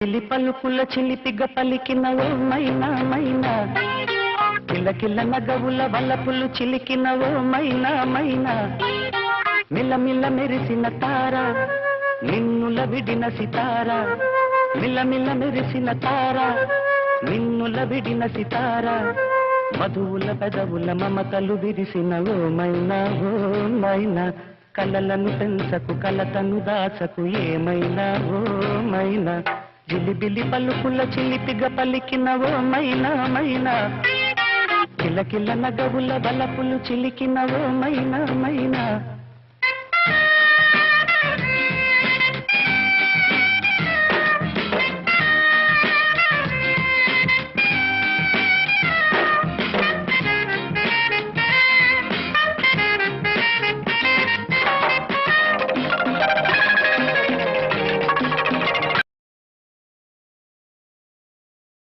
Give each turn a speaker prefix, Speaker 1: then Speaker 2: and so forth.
Speaker 1: చిలి పలుకుల చిలిపిగ పలికినవో మైనా మైనా, కిలకిల నగవుల వలపులు చిలికినవో మైనా మైనా, మిలమిల మెరిసిన తార నిన్నుల విడిన సితార, మిలమిల మెరిసిన తార నిన్నుల విడిన సితార, మధువుల పెదవుల మమతలు విరిసినవో మైనా ఓ మైనా, కలలను పెంచకు కలతను దాచకు ఏమైనా ఓ మైనా, జిలిబిలి పలుకుల చిలిపిగ పలికినవో మైనా మైనా, కిలకిల నగవుల వలపులు చిలికినవో మైనా మైనా.